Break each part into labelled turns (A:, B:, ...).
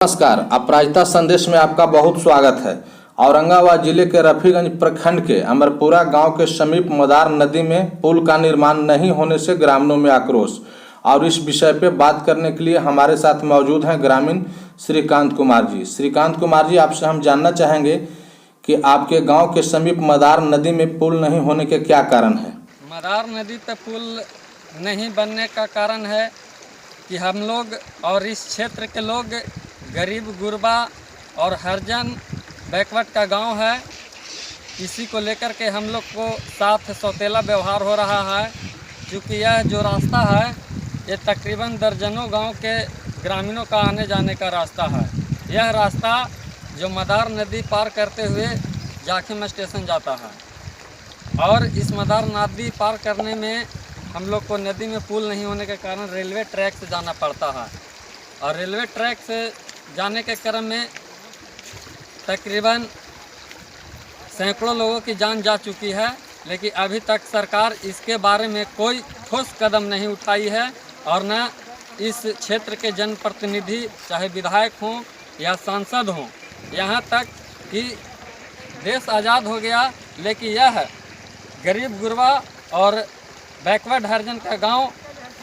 A: नमस्कार, अपराजिता संदेश में आपका बहुत स्वागत है। औरंगाबाद जिले के रफीगंज प्रखंड के अमरपुरा गांव के समीप मदार नदी में पुल का निर्माण नहीं होने से ग्रामीणों में आक्रोश। और इस विषय पे बात करने के लिए हमारे साथ मौजूद हैं ग्रामीण श्रीकांत कुमार जी। श्रीकांत कुमार जी, आपसे हम जानना चाहेंगे कि आपके गाँव के समीप मदार नदी में पुल नहीं होने के क्या कारण है।
B: मदार नदी पर पुल नहीं बनने का कारण है कि हम लोग और इस क्षेत्र के लोग गरीब गुरबा और हरिजन बैकवर्ड का गांव है। इसी को लेकर के हम लोग को साथ सौतेला व्यवहार हो रहा है, क्योंकि यह जो रास्ता है ये तकरीबन दर्जनों गांव के ग्रामीणों का आने जाने का रास्ता है। यह रास्ता जो मदार नदी पार करते हुए जाखिम स्टेशन जाता है, और इस मदार नदी पार करने में हम लोग को नदी में पुल नहीं होने के कारण रेलवे ट्रैक से जाना पड़ता है। और रेलवे ट्रैक से जाने के क्रम में तकरीबन सैकड़ों लोगों की जान जा चुकी है, लेकिन अभी तक सरकार इसके बारे में कोई ठोस कदम नहीं उठाई है। और न इस क्षेत्र के जनप्रतिनिधि, चाहे विधायक हों या सांसद हों, यहाँ तक कि देश आज़ाद हो गया लेकिन यह गरीब गुरबा और बैकवर्ड हरिजन का गांव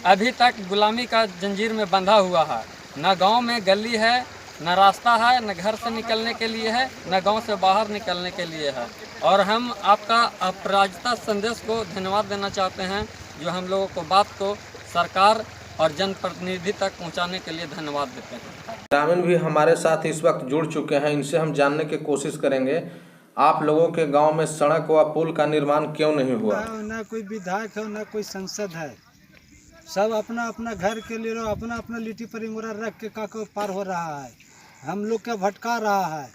B: अभी तक गुलामी का जंजीर में बंधा हुआ है। न गांव में गली है, न रास्ता है, न घर से निकलने के लिए है, न गांव से बाहर निकलने के लिए है। और हम आपका अपराजिता संदेश को धन्यवाद देना चाहते हैं, जो हम लोगों को बात को सरकार और जनप्रतिनिधि तक पहुंचाने के लिए धन्यवाद देते हैं।
A: ग्रामीण भी हमारे साथ इस वक्त जुड़ चुके हैं, इनसे हम जानने की कोशिश करेंगे आप लोगों के गांव में सड़क व पुल का निर्माण क्यों नहीं हुआ।
C: ना कोई विधायक है, ना कोई संसद है। सब अपना अपना घर के लिए अपना अपना लिट्टी परिंगोरा रख के काका पार हो रहा है, हम लोग के भटका रहा है।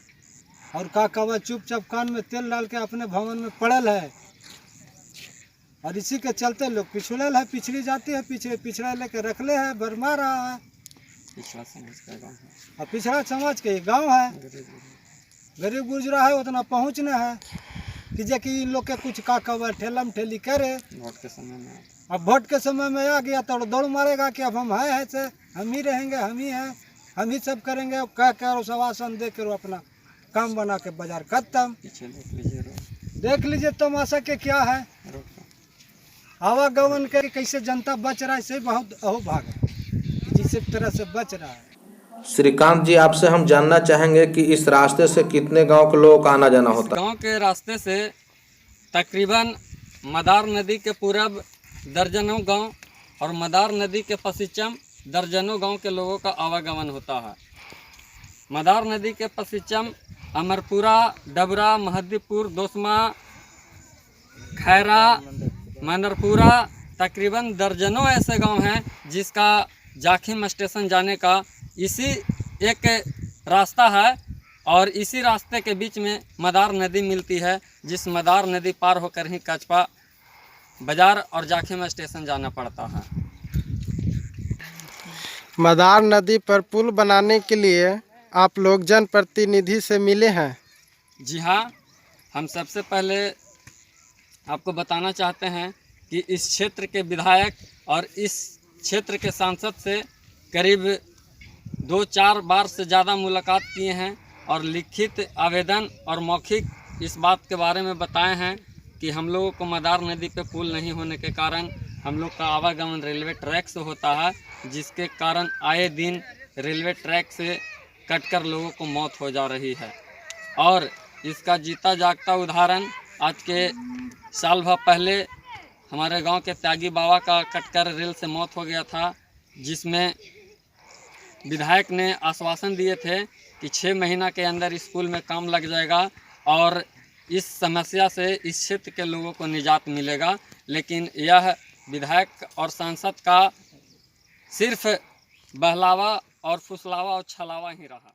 C: और काका चुपचाप कान में तेल डाल के अपने भवन में पड़ल है, और इसी के चलते लोग पिछड़ल है, पिछड़ी जाती है, पिछड़ा लेके रखले है, भरमा रहा है।
B: पिछड़ा समाज का गाँव है,
C: और पिछड़ा समाज के गाँव है। गरीब गुजरा है, उतना पहुँचना है कि जबकि इन लोग के कुछ काका ठेलम ठेली करे।
B: वोट के समय में
C: अब वोट के समय में आ गया तो दौड़ मारेगा कि अब हम हैं से हम ही रहेंगे, हम ही हैं, हम ही सब करेंगे। अब कह कर सवासन दे कर अपना काम बना के बाजार खत्म।
B: पीछे
C: देख लीजिए तमाशा के क्या है, आवागमन के कैसे जनता बच रहा है, इससे बहुत अहोभाग है जिस तरह से बच रहा है।
A: श्रीकांत जी, आपसे हम जानना चाहेंगे कि इस रास्ते से कितने गांव के लोगों का आना जाना होता है।
B: गांव के रास्ते से तकरीबन मदार नदी के पूरब दर्जनों गांव और मदार नदी के पश्चिम दर्जनों गांव के लोगों का आवागमन होता है। मदार नदी के पश्चिम अमरपुरा, डबरा, महदीपुर, दोसमा, खैरा, मनरपुरा, तकरीबन दर्जनों ऐसे गांव हैं जिसका जाखिम स्टेशन जाने का इसी एक रास्ता है। और इसी रास्ते के बीच में मदार नदी मिलती है, जिस मदार नदी पार होकर ही कचपा बाजार और जाखिम स्टेशन जाना पड़ता है।
D: मदार नदी पर पुल बनाने के लिए आप लोग जनप्रतिनिधि से मिले हैं?
B: जी हाँ, हम सबसे पहले आपको बताना चाहते हैं कि इस क्षेत्र के विधायक और इस क्षेत्र के सांसद से करीब 2-4 बार से ज़्यादा मुलाकात किए हैं, और लिखित आवेदन और मौखिक इस बात के बारे में बताए हैं कि हम लोगों को मदार नदी पे पुल नहीं होने के कारण हम लोग का आवागमन रेलवे ट्रैक से होता है, जिसके कारण आए दिन रेलवे ट्रैक से कटकर लोगों को मौत हो जा रही है। और इसका जीता जागता उदाहरण आज के साल भर पहले हमारे गांव के त्यागी बाबा का कटकर रेल से मौत हो गया था, जिसमें विधायक ने आश्वासन दिए थे कि 6 महीना के अंदर स्कूल में काम लग जाएगा और इस समस्या से इस क्षेत्र के लोगों को निजात मिलेगा। लेकिन यह विधायक और सांसद का सिर्फ बहलावा और फुसलावा और छलावा ही रहा।